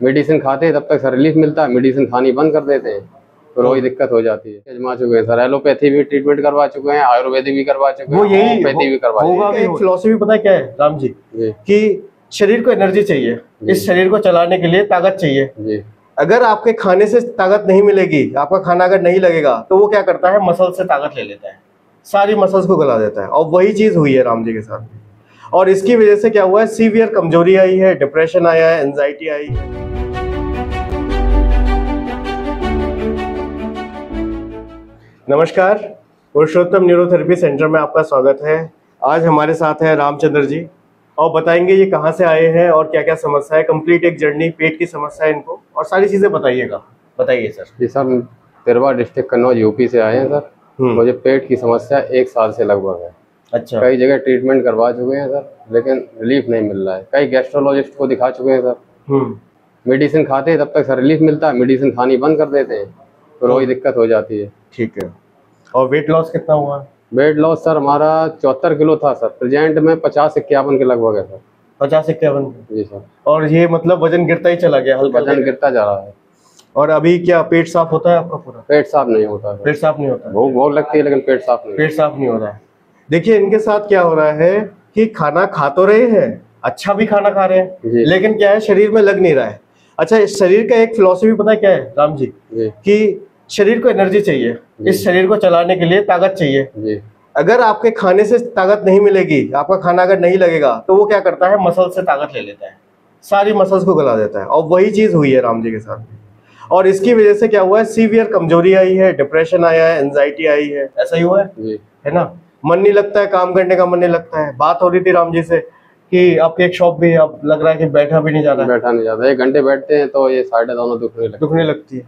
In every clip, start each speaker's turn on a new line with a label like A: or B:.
A: Medicine खाते हैं तब तक सर रिलीफ मिलता है, मेडिसिन खानी बंद कर देते हैं तो वही दिक्कत हो जाती है। आजमा चुके हैं सर, एलोपैथी भी ट्रीटमेंट करवा चुके हैं, आयुर्वेदिक भी करवा चुके हैं, होम्योपैथी भी करवा चुके हैं।
B: एक फिलॉसफी पता है क्या है राम जी कि शरीर को एनर्जी चाहिए, इस शरीर को चलाने के लिए ताकत चाहिए जी। अगर आपके खाने से ताकत नहीं मिलेगी, आपका खाना अगर नहीं लगेगा तो वो क्या करता है, मसल से ताकत ले लेता है, सारी मसल्स को गला देता है। और वही चीज हुई है राम जी के साथ। और इसकी वजह से क्या हुआ है, सीवियर कमजोरी आई है, डिप्रेशन आया है, एंजाइटी आई है। नमस्कार, पुरुषोत्तम न्यूरोथेरेपी सेंटर में आपका स्वागत है। आज हमारे साथ है रामचंद्र जी और बताएंगे ये कहाँ से आए हैं और क्या क्या समस्या है। कंप्लीट एक जर्नी, पेट की समस्या है इनको और सारी चीजें बताइएगा। बताइए सर।
A: जी sir, Tirwa district Kannauj UP से आए हैं सर। मुझे पेट की समस्या 1 साल से लगभग है।
B: अच्छा।
A: कई जगह ट्रीटमेंट करवा चुके हैं सर, लेकिन रिलीफ नहीं मिल रहा है। कई गैस्ट्रोलॉजिस्ट को दिखा चुके हैं सर। मेडिसिन खाते हैं तब तक सर रिलीफ मिलता है, मेडिसिन खानी बंद कर देते हैं तो वही दिक्कत हो जाती है।
B: ठीक है। और वेट लॉस कितना हुआ?
A: वेट लॉस सर हमारा 74 किलो था सर, प्रेजेंट में 50-51 के लगभग है सर।
B: 50-51
A: जी सर।
B: और ये मतलब वजन गिरता ही चला गया, हल्का
A: वजन गिरता जा रहा है।
B: और अभी क्या पेट साफ होता है आपका? पूरा
A: पेट साफ नहीं होता है।
B: पेट साफ नहीं होता,
A: भूख बहुत लगती है लेकिन पेट साफ नहीं
B: हो रहा है। देखिए इनके साथ क्या हो रहा है कि खाना खा तो रहे हैं, अच्छा भी खाना खा रहे हैं, लेकिन क्या है, शरीर में लग नहीं रहा है। अच्छा, इस शरीर का एक फिलॉसफी पता है क्या है राम जी कि शरीर को एनर्जी चाहिए, इस शरीर को चलाने के लिए ताकत चाहिए जी। अगर आपके खाने से ताकत नहीं मिलेगी, आपका खाना अगर नहीं लगेगा तो वो क्या करता है, मसल से ताकत ले लेता है, सारी मसल्स को गला देता है। और वही चीज हुई है राम जी के साथ। और इसकी वजह से क्या हुआ है, सीवियर कमजोरी आई है, डिप्रेशन आया है, एंजाइटी आई है। ऐसा ही हुआ है ना। मन नहीं लगता है, काम करने का मन नहीं लगता है। बात हो रही थी राम जी से कि आपके एक शॉप भी अब लग रहा है कि बैठा भी नहीं जाता है।
A: बैठा नहीं जाता, 1 घंटे बैठते हैं तो ये साइडें दोनों दुखने लगती है।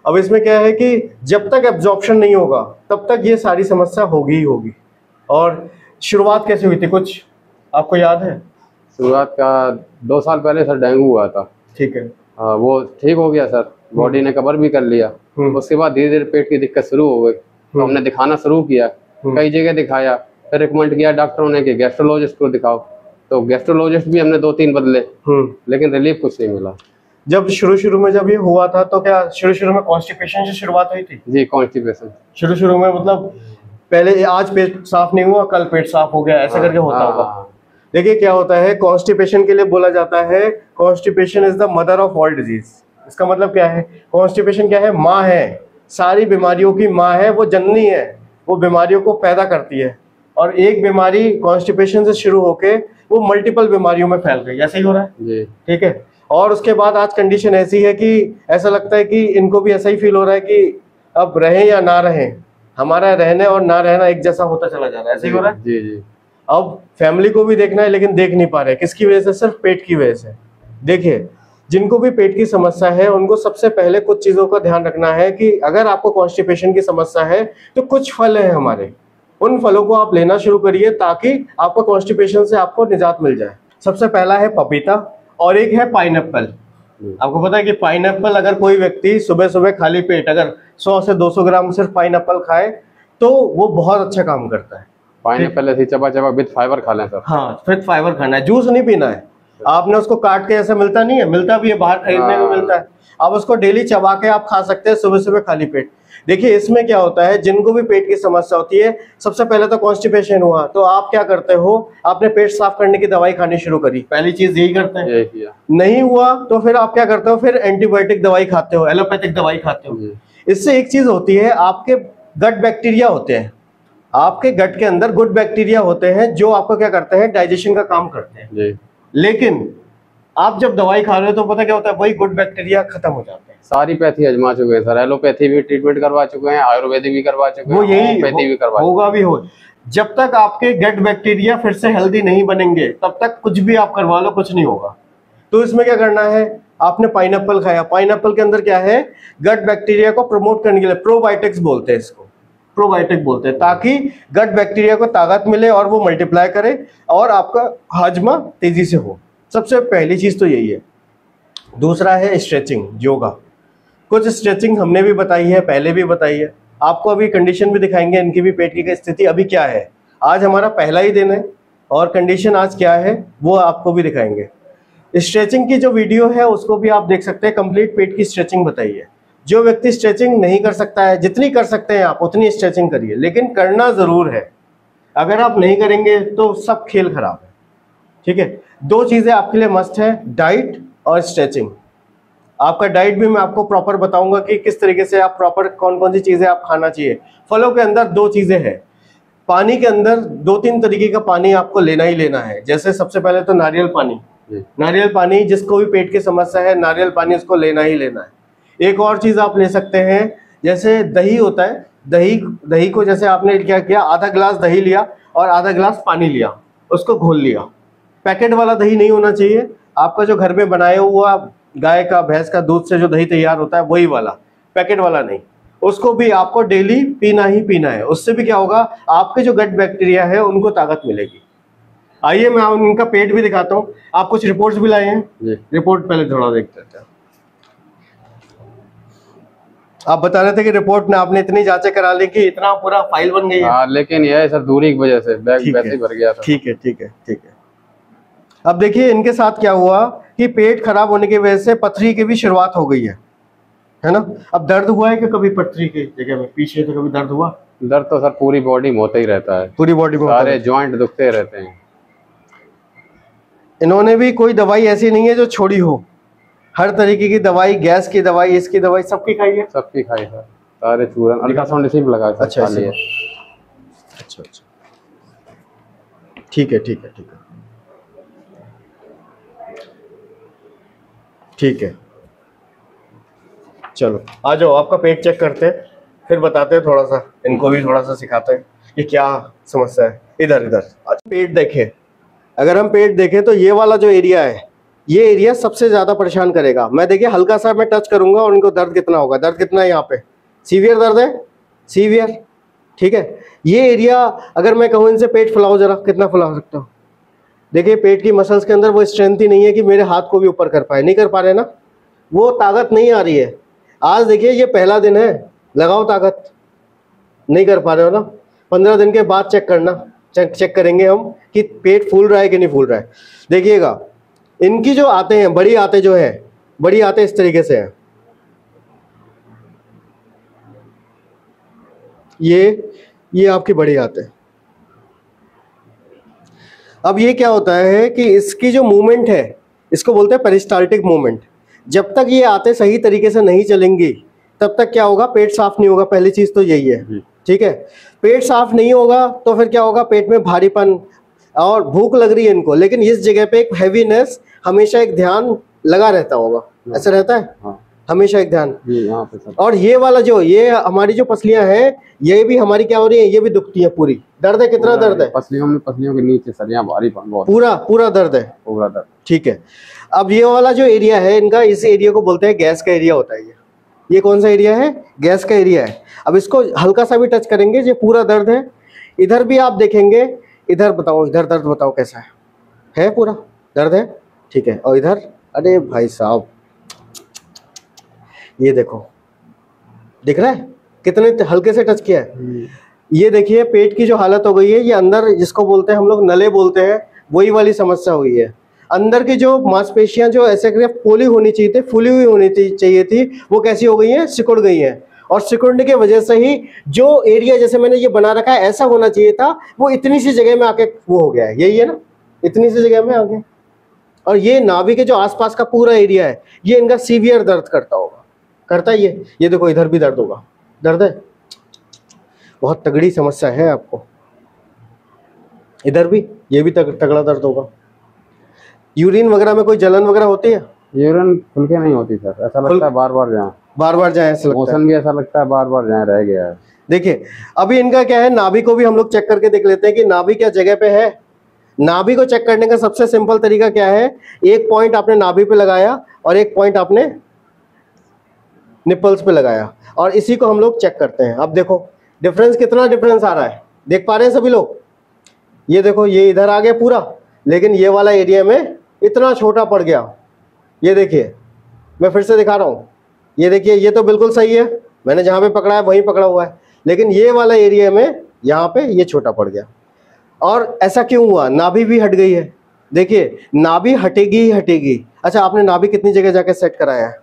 B: अब इसमें क्या है कि जब तक एब्जॉर्प्शन नहीं होगा तब तक ये सारी समस्या होगी ही होगी। और शुरुआत कैसे हुई थी, कुछ आपको याद है?
A: शुरुआत का 2 साल पहले सर डेंगू हुआ था।
B: ठीक है।
A: वो ठीक हो गया सर, बॉडी ने कवर भी कर लिया। उसके बाद धीरे धीरे पेट की दिक्कत शुरू हो गई तो हमने दिखाना शुरू किया। कई जगह दिखाया, फिर रिकमेंड किया डॉक्टरों ने कि गैस्ट्रोलॉजिस्ट को दिखाओ, तो गैस्ट्रोलॉजिस्ट भी हमने 2-3 बदले, लेकिन रिलीफ कुछ नहीं मिला।
B: जब शुरू में जब ये हुआ था तो क्या शुरू में कॉन्स्टिपेशन से शुरुआत हुई थी?
A: जी, कॉन्स्टिपेशन
B: शुरू में, मतलब पहले आज पेट साफ नहीं हुआ, कल पेट साफ हो गया, ऐसा करके होता होगा। देखिए क्या होता है, कॉन्स्टिपेशन के लिए बोला जाता है constipation is the mother of all disease. इसका मतलब क्या है, कॉन्स्टिपेशन क्या है, माँ है, सारी बीमारियों की माँ है, वो जननी है, वो बीमारियों को पैदा करती है। और एक बीमारी कॉन्स्टिपेशन से शुरू होके वो मल्टीपल बीमारियों में फैल गई। ऐसा ही हो रहा है जी। ठीक है। और उसके बाद आज कंडीशन ऐसी है कि ऐसा लगता है कि इनको भी ऐसा ही फील हो रहा है कि अब रहें या ना रहें, हमारा रहने और ना रहना एक जैसा होता चला जा रहा है। ऐसा ही हो रहा है
A: जी जी।
B: अब फैमिली को भी देखना है लेकिन देख नहीं पा रहे, किसकी वजह से, सिर्फ पेट की वजह से। देखिए जिनको भी पेट की समस्या है उनको सबसे पहले कुछ चीजों का ध्यान रखना है कि अगर आपको कॉन्स्टिपेशन की समस्या है तो कुछ फल है हमारे, उन फलों को आप लेना शुरू करिए ताकि आपको कॉन्स्टिपेशन से आपको निजात मिल जाए। सबसे पहला है पपीता और एक है पाइनएप्पल। आपको पता है कि पाइनएप्पल अगर कोई व्यक्ति सुबह सुबह खाली पेट अगर 100 से 200 ग्राम सिर्फ पाइनएप्पल खाए तो वो बहुत अच्छा काम करता है।
A: पाइनएप्पल ऐसे चबा विद फाइबर खा लें सर।
B: हाँ, विद फाइबर खाना है, जूस नहीं पीना है। आपने उसको काट के ऐसा मिलता नहीं है, मिलता भी है, बाहर खरीदने को मिलता है। आप उसको डेली चबा के आप खा सकते हैं सुबह सुबह खाली पेट। देखिए इसमें क्या होता है, जिनको भी पेट की समस्या होती है, सबसे पहले तो कॉन्स्टिपेशन हुआ तो आप क्या करते हो, आपने पेट साफ करने की दवाई खानी शुरू करी, पहली चीज यही करते हैं। नहीं हुआ तो फिर आप क्या करते हो, फिर एंटीबायोटिक दवाई खाते हो, एलोपैथिक दवाई खाते हो। इससे एक चीज होती है, आपके गट बैक्टीरिया होते हैं, आपके गट के अंदर गुड बैक्टीरिया होते हैं जो आपको क्या करते हैं, डाइजेशन का काम करते हैं। लेकिन आप जब दवाई खा रहे हो तो पता क्या होता है, वही गुड बैक्टीरिया खत्म हो जाते हैं।
A: सारी पैथी आजमा चुके हैं सर, एलोपैथी भी ट्रीटमेंट करवा चुके हैं, आयुर्वेदिक भी करवा चुके हैं, होम्योपैथी भी करवा
B: होगा भी हो। जब तक आपके गट बैक्टीरिया फिर से हेल्दी नहीं बनेंगे तब तक कुछ भी आप करवा लो कुछ नहीं होगा। तो इसमें क्या करना है, आपने पाइनएप्पल खाया, पाइनएप्पल के अंदर क्या है, गट बैक्टीरिया को प्रमोट करने के लिए प्रोबायोटिक्स बोलते हैं, इसको प्रोबायोटिक बोलते हैं, ताकि गट बैक्टीरिया को ताकत मिले और वो मल्टीप्लाई करे और आपका हाजमा तेजी से हो। सबसे पहली चीज तो यही है। दूसरा है स्ट्रेचिंग, योगा। कुछ स्ट्रेचिंग हमने भी बताई है, पहले भी बताई है, आपको अभी कंडीशन भी दिखाएंगे इनकी भी पेट की स्थिति अभी क्या है। आज हमारा पहला ही दिन है और कंडीशन आज क्या है वो आपको भी दिखाएंगे। स्ट्रेचिंग की जो वीडियो है उसको भी आप देख सकते हैं, कंप्लीट पेट की स्ट्रेचिंग बताई है। जो व्यक्ति स्ट्रेचिंग नहीं कर सकता है, जितनी कर सकते हैं आप उतनी स्ट्रेचिंग करिए, लेकिन करना जरूर है। अगर आप नहीं करेंगे तो सब खेल खराब है। ठीक है, दो चीजें आपके लिए मस्ट है, डाइट और स्ट्रेचिंग। आपका डाइट भी मैं आपको प्रॉपर बताऊंगा कि किस तरीके से आप प्रॉपर कौन कौन सी चीजें आप खाना चाहिए। फलों के अंदर दो चीजें हैं, पानी के अंदर 2-3 तरीके का पानी आपको लेना ही लेना है। जैसे सबसे पहले तो नारियल पानी, नारियल पानी जिसको भी पेट की समस्या है, नारियल पानी उसको लेना ही लेना है। एक और चीज आप ले सकते हैं, जैसे दही होता है, दही को जैसे आपने क्या किया, आधा गिलास दही लिया और आधा गिलास पानी लिया, उसको घोल लिया। पैकेट वाला दही नहीं होना चाहिए, आपका जो घर में बनाया हुआ गाय का भैंस का दूध से जो दही तैयार होता है वही वाला, पैकेट वाला नहीं। उसको भी आपको डेली पीना ही पीना है। उससे भी क्या होगा, आपके जो गट बैक्टीरिया है उनको ताकत मिलेगी। आइए मैं उनका पेट भी दिखाता हूँ। आप कुछ रिपोर्ट्स भी लाए हैं, रिपोर्ट पहले थोड़ा देखते हैं। आप बता रहे थे कि रिपोर्ट में आपने इतनी जांचें करा ली कि इतना पूरा फाइल बन गई है।
A: लेकिन यह सर दूरी की वजह से बैग वैसे ही भर गया था।
B: ठीक है ठीक है ठीक है। अब देखिए इनके साथ क्या हुआ कि पेट खराब होने की वजह से पथरी की भी शुरुआत हो गई है ना। अब दर्द हुआ है कि कभी पथरी की जगह में पीछे तो कभी दर्द हुआ?
A: दर्द तो सर पूरी बॉडी में होता ही रहता है,
B: पूरी बॉडी में,
A: सारे जॉइंट दुखते रहते हैं।
B: इन्होंने भी कोई दवाई ऐसी नहीं है जो छोड़ी हो, हर तरीके की दवाई, गैस की दवाई, इसकी दवाई, सबकी खाई है।
A: सबकी खाई सर, सारे चूरन, अल्ट्रासाउंड रिसीव लगा।
B: अच्छा अच्छा अच्छा, ठीक है ठीक है ठीक है ठीक है। चलो आ जाओ, आपका पेट चेक करते हैं, फिर बताते हैं, थोड़ा सा इनको भी थोड़ा सा सिखाते हैं कि क्या समस्या है। इधर इधर पेट देखें, अगर हम पेट देखें तो ये वाला जो एरिया है, ये एरिया सबसे ज्यादा परेशान करेगा। मैं देखिए हल्का सा मैं टच करूंगा और इनको दर्द कितना होगा, दर्द कितना है यहाँ पे, सीवियर दर्द है, सीवियर। ठीक है, ये एरिया अगर मैं कहूँ इनसे पेट फुलाओ जरा, कितना फुला सकता हूँ? देखिए पेट की मसल्स के अंदर वो स्ट्रेंथ ही नहीं है कि मेरे हाथ को भी ऊपर कर पाए, नहीं कर पा रहे ना, वो ताकत नहीं आ रही है। आज देखिए ये पहला दिन है, लगाओ ताकत, नहीं कर पा रहे हो ना। 15 दिन के बाद चेक करना, चेक करेंगे हम कि पेट फूल रहा है कि नहीं फूल रहा है। देखिएगा इनकी जो आते हैं, बड़ी आते जो है, बड़ी आते इस तरीके से हैं, ये आपकी बड़ी आते हैं। अब ये क्या होता है कि इसकी जो मूवमेंट है, इसको बोलते हैं पेरिस्टाल्टिक मूवमेंट। जब तक ये आते सही तरीके से नहीं चलेंगी तब तक क्या होगा, पेट साफ नहीं होगा। पहली चीज तो यही है, ठीक है। पेट साफ नहीं होगा तो फिर क्या होगा, पेट में भारीपन और भूख लग रही है इनको, लेकिन इस जगह पे एक हैवीनेस, हमेशा एक ध्यान लगा रहता होगा, ऐसा रहता है। हाँ। हमेशा एक ध्यान। और ये वाला जो, ये हमारी जो पसलियां हैं, ये भी हमारी क्या हो रही है, ये भी दुखती है पूरी। दर्द है, कितना दर्द है?
A: पसलियों के नीचे सर यहाँ भारी
B: पूरा दर्द है, पूरा दर्द। ठीक है, अब ये वाला जो एरिया है इनका, इस एरिया को बोलते हैं गैस का एरिया होता है। ये कौन सा एरिया है? गैस का एरिया है। अब इसको हल्का सा भी टच करेंगे, ये पूरा दर्द है। इधर भी आप देखेंगे, इधर बताओ, इधर दर्द बताओ कैसा है पूरा दर्द है, ठीक है। और इधर, अरे भाई साहब ये देखो, दिख रहा है कितने हल्के से टच किया है। ये देखिए पेट की जो हालत हो गई है, ये अंदर जिसको बोलते हैं हम लोग नले बोलते हैं, वही वाली समस्या हुई है। अंदर की जो मांसपेशियां जो ऐसे पोली होनी चाहिए थी, फूली हुई होनी चाहिए थी, वो कैसी हो गई हैं, सिकुड़ गई हैं। और सिकुड़ने की वजह से ही जो एरिया जैसे मैंने ये बना रखा है, ऐसा होना चाहिए था, वो इतनी सी जगह में आके वो हो गया है। यही है ना, इतनी सी जगह में आ गया। और ये नाभि के जो आसपास का पूरा एरिया है, ये इनका सीवियर दर्द करता होगा, करता है ये देखो इधर भी दर्द होगा, दर्द है, बहुत तगड़ी समस्या है आपको। इधर भी, ये भी तगड़ा दर्द होगा। यूरिन वगैरह में कोई जलन वगैरह होती है?
A: यूरिन खुल के नहीं होती सर, ऐसा लगता है बार बार जाए, ऐसा लगता है। मोशन भी ऐसा लगता है बार बार जाए, रह गया है।
B: देखिए अभी इनका क्या है, नाभि को भी हम लोग चेक करके देख लेते हैं कि नाभि क्या जगह पे है। नाभि को चेक करने का सबसे सिंपल तरीका क्या है, एक पॉइंट आपने नाभि पे लगाया और एक पॉइंट आपने निपल्स पे लगाया, और इसी को हम लोग चेक करते हैं। अब देखो डिफरेंस, कितना डिफरेंस आ रहा है, देख पा रहे हैं सभी लोग? ये देखो, ये इधर आ गया पूरा, लेकिन ये वाला एरिया में इतना छोटा पड़ गया। ये देखिए, मैं फिर से दिखा रहा हूँ, ये देखिए, ये तो बिल्कुल सही है, मैंने जहाँ पे पकड़ा है वहीं पकड़ा हुआ है, लेकिन ये वाला एरिया में यहाँ पे ये छोटा पड़ गया। और ऐसा क्यों हुआ? नाभि भी हट गई है, देखिए नाभि हटेगी ही हटेगी। अच्छा, आपने नाभि कितनी जगह जाके सेट कराया है?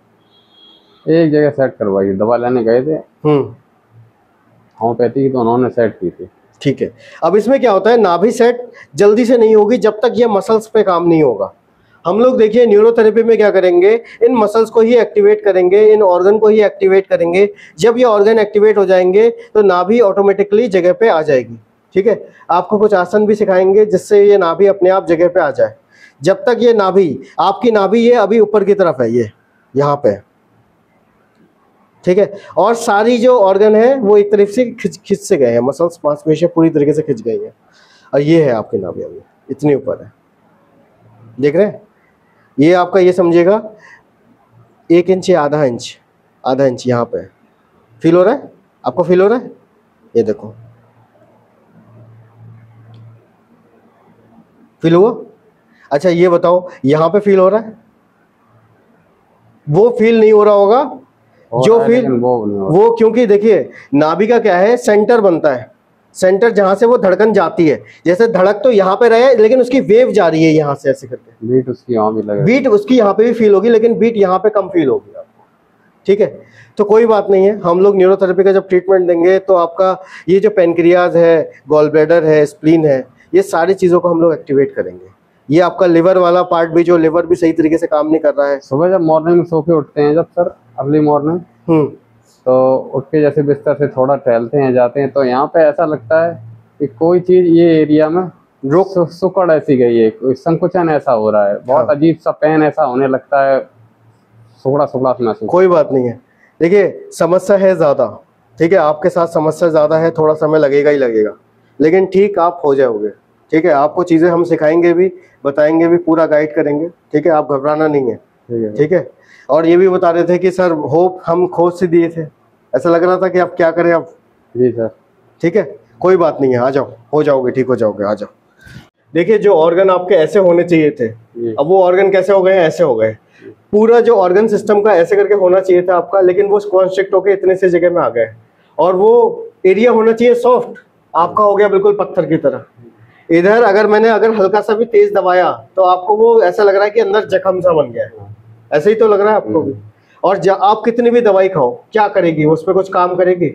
A: एक जगह सेट करवाई, दवा लेने गए थे होम्योपैथी की, तो उन्होंने सेट की थी।
B: ठीक है। अब इसमें क्या होता है, नाभि सेट जल्दी से नहीं होगी जब तक ये मसल्स पे काम नहीं होगा। हम लोग देखिए न्यूरोथेरेपी में क्या करेंगे, इन मसल्स को ही एक्टिवेट करेंगे, इन ऑर्गन को ही एक्टिवेट करेंगे। जब ये ऑर्गन एक्टिवेट हो जाएंगे तो नाभि ऑटोमेटिकली जगह पे आ जाएगी। ठीक है, आपको कुछ आसन भी सिखाएंगे जिससे ये नाभि अपने आप जगह पे आ जाए। जब तक ये नाभि, आपकी नाभि ये अभी ऊपर की तरफ है, ये यहाँ पे, ठीक है, और सारी जो ऑर्गन है वो एक तरफ से खिंच से गए हैं, मसल्स मांसपेशियां पूरी तरीके से खिंच गई हैं, और ये है आपकी नाभि अभी इतनी ऊपर है, देख रहे हैं? ये आपका, ये समझिएगा 1 इंच या आधा इंच यहाँ पे फील हो रहा है आपको, फील हो रहा है? ये देखो, फील हुआ? अच्छा ये बताओ, यहाँ पे फील हो रहा है? वो फील नहीं हो रहा होगा जो फील वो क्योंकि देखिए नाभि का क्या है, सेंटर बनता है, सेंटर जहां से वो धड़कन जाती है। जैसे धड़क तो यहाँ पे रहे लेकिन उसकी वेव जा रही है यहाँ से ऐसे करके,
A: बीट उसकी यहाँ भी लगे,
B: बीट उसकी यहाँ पे भी फील होगी लेकिन बीट यहाँ पे कम फील होगी आपको। ठीक है, तो कोई बात नहीं है, हम लोग न्यूरोथेरेपी का जब ट्रीटमेंट देंगे तो आपका ये जो पेनक्रियाज है, गॉल ब्लैडर है, स्प्लीन है, ये सारी चीजों को हम लोग एक्टिवेट करेंगे। ये आपका लिवर वाला पार्ट भी, जो लिवर भी सही तरीके से काम नहीं कर रहा है।
A: सुबह जब मॉर्निंग में सो के उठते हैं, जब सर अर्ली मॉर्निंग, तो उठ के जैसे बिस्तर से थोड़ा टहलते हैं, जाते हैं, तो यहाँ पे ऐसा लगता है कि कोई चीज ये एरिया में सुकड़ ऐसी गई है, कोई संकुचन ऐसा हो रहा है, बहुत अजीब सा पेन ऐसा होने लगता है, सुकड़ा सुकड़ा महसूस।
B: कोई बात नहीं है, देखिए समस्या है ज्यादा, ठीक है, आपके साथ समस्या ज्यादा है, थोड़ा समय लगेगा ही लगेगा, लेकिन ठीक आप हो जाओगे। ठीक है, आपको चीजें हम सिखाएंगे भी, बताएंगे भी, पूरा गाइड करेंगे। ठीक है, आप घबराना नहीं है। ठीक है, और ये भी बता रहे थे कि सर होप हम खोज से दिए थे, ऐसा लग रहा था कि आप क्या करें अब।
A: जी सर।
B: ठीक है, कोई बात नहीं है, आ जाओ, हो जाओगे, ठीक हो जाओगे, आ जाओ। देखिए जो ऑर्गन आपके ऐसे होने चाहिए थे, अब वो ऑर्गन कैसे हो गए, ऐसे हो गए। पूरा जो ऑर्गन सिस्टम का ऐसे करके होना चाहिए था आपका, लेकिन वो कॉन्स्ट्रिक्ट होकर इतने से जगह में आ गए, और वो एरिया होना चाहिए सॉफ्ट, आपका हो गया बिल्कुल पत्थर की तरह। इधर अगर मैंने हल्का सा भी तेज दबाया तो आपको वो ऐसा लग रहा है कि अंदर जख्म सा बन गया है, ऐसे ही तो लग रहा है आपको भी। और आप कितनी भी दवाई खाओ, क्या करेगी, उस पर कुछ काम करेगी?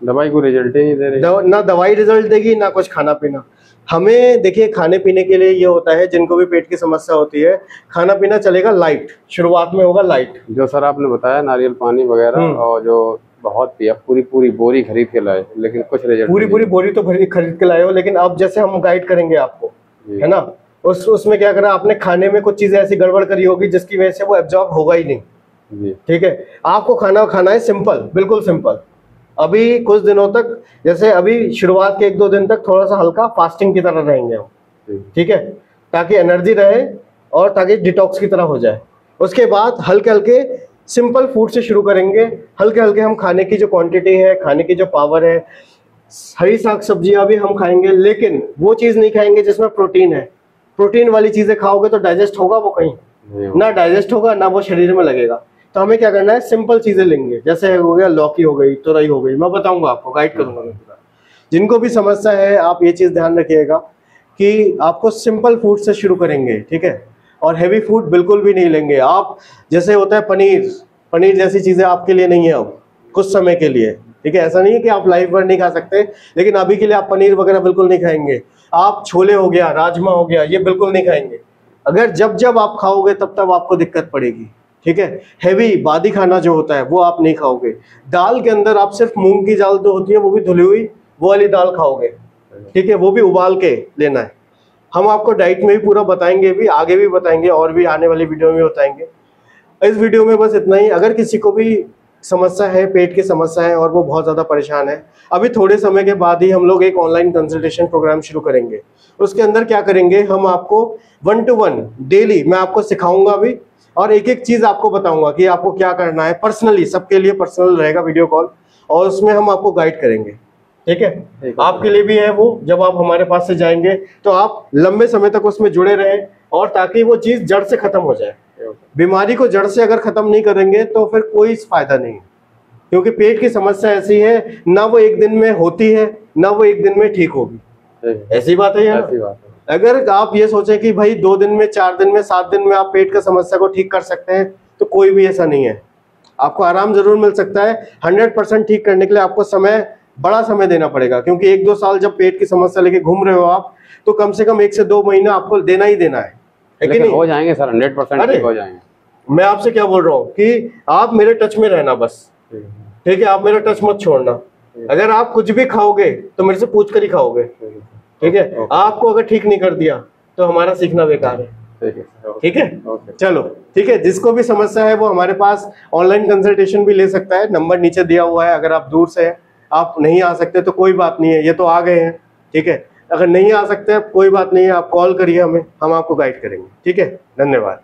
A: दवाई को रिजल्ट ही नहीं दे रही,
B: ना दवाई रिजल्ट देगी, ना कुछ खाना पीना। हमें देखिए खाने पीने के लिए ये होता है, जिनको भी पेट की समस्या होती है, खाना पीना चलेगा लाइट, शुरुआत में होगा लाइट,
A: जो सर आपने बताया नारियल पानी वगैरह, और जो बहुत पिया, पूरी बोरी खरीद के लाए, लेकिन कुछ रिजल्ट,
B: पूरी बोरी तो खरीद के लाए हो, लेकिन अब जैसे हम गाइड करेंगे आपको, है ना, उसमें क्या करा आपने, खाने में कुछ चीजें ऐसी गड़बड़ करी होगी जिसकी वजह से वो एब्जॉर्ब होगा ही नहीं। ठीक है, आपको खाना है सिंपल, बिल्कुल सिंपल। अभी कुछ दिनों तक, जैसे अभी शुरुआत के 1-2 दिन तक थोड़ा सा हल्का फास्टिंग की तरह रहेंगे हम, ठीक है, ताकि एनर्जी रहे और ताकि डिटॉक्स की तरह हो जाए। उसके बाद हल्के हल्के सिंपल फूड से शुरू करेंगे, हल्के हल्के हम खाने की जो क्वांटिटी है, खाने की जो पावर है, हरी साग सब्जियां भी हम खाएंगे, लेकिन वो चीज नहीं खाएंगे जिसमें प्रोटीन है। प्रोटीन वाली चीजें खाओगे तो डाइजेस्ट होगा वो कहीं ना, डाइजेस्ट होगा ना वो शरीर में लगेगा। तो हमें क्या करना है, सिंपल चीजें लेंगे, जैसे हो गया लौकी हो गई, तुरई हो गई, मैं बताऊंगा आपको, गाइड करूंगा मैं पूरा। जिनको भी समस्या है आप ये चीज ध्यान रखिएगा कि आपको सिंपल फूड से शुरू करेंगे, ठीक है, और हैवी फूड बिल्कुल भी नहीं लेंगे आप। जैसे होता है पनीर जैसी चीजें आपके लिए नहीं है अब, कुछ समय के लिए, ठीक है, ऐसा नहीं है कि आप लाइफ भर नहीं खा सकते, लेकिन अभी के लिए आप पनीर वगैरह बिल्कुल नहीं खाएंगे। आप छोले हो गया, राजमा हो गया, ये बिल्कुल नहीं खाएंगे। अगर जब आप खाओगे तब आपको दिक्कत पड़ेगी। ठीक है, हैवी बादी खाना जो होता है वो आप नहीं खाओगे। दाल के अंदर आप सिर्फ मूंग की दाल जो होती है वो भी धुली हुई, वो वाली दाल खाओगे, ठीक है, वो भी उबाल के लेना है। हम आपको डाइट में भी पूरा बताएंगे, भी आगे भी बताएंगे, और भी आने वाली वीडियो में बताएंगे। इस वीडियो में बस इतना ही। अगर किसी को भी समस्या है, पेट की समस्या है और वो बहुत ज़्यादा परेशान है, अभी थोड़े समय के बाद ही हम लोग एक ऑनलाइन कंसल्टेशन प्रोग्राम शुरू करेंगे। उसके अंदर क्या करेंगे, हम आपको 1-to-1 डेली मैं आपको सिखाऊंगा भी, और एक एक चीज़ आपको बताऊंगा कि आपको क्या करना है। पर्सनली, सबके लिए पर्सनल रहेगा वीडियो कॉल, और उसमें हम आपको गाइड करेंगे। ठीक है, आपके लिए भी है वो, जब आप हमारे पास से जाएंगे तो आप लंबे समय तक उसमें जुड़े रहें, और ताकि वो चीज़ जड़ से खत्म हो जाए। बीमारी को जड़ से अगर खत्म नहीं करेंगे तो फिर कोई फायदा नहीं, क्योंकि पेट की समस्या ऐसी है, ना वो एक दिन में होती है, ना वो एक दिन में ठीक होगी। ऐसी बात है यार। अगर आप ये सोचें कि भाई 2 दिन में, 4 दिन में, 7 दिन में आप पेट की समस्या को ठीक कर सकते हैं, तो कोई भी ऐसा नहीं है। आपको आराम जरूर मिल सकता है। 100% ठीक करने के लिए आपको बड़ा समय देना पड़ेगा, क्योंकि 1-2 साल जब पेट की समस्या लेके घूम रहे हो आप, तो कम से कम 1 से 2 महीना आपको देना ही देना है कि नहीं?
A: हो जाएंगे सर, 100% ठीक हो जाएंगे।
B: मैं आपसे क्या बोल रहा हूँ कि आप मेरे टच में रहना बस, ठीक है? आप मेरा टच मत छोड़ना। अगर आप कुछ भी खाओगे तो मेरे से पूछ कर ही खाओगे, ठीक है? आपको अगर ठीक नहीं कर दिया तो हमारा सीखना बेकार है, ठीक है? चलो ठीक है, जिसको भी समस्या है वो हमारे पास ऑनलाइन कंसल्टेशन भी ले सकता है। नंबर नीचे दिया हुआ है। अगर आप दूर से हैं, आप नहीं आ सकते तो कोई बात नहीं है, ये तो आ गए हैं, ठीक है? अगर नहीं आ सकते कोई बात नहीं है, आप कॉल करिए हमें, हम आपको गाइड करेंगे, ठीक है? धन्यवाद।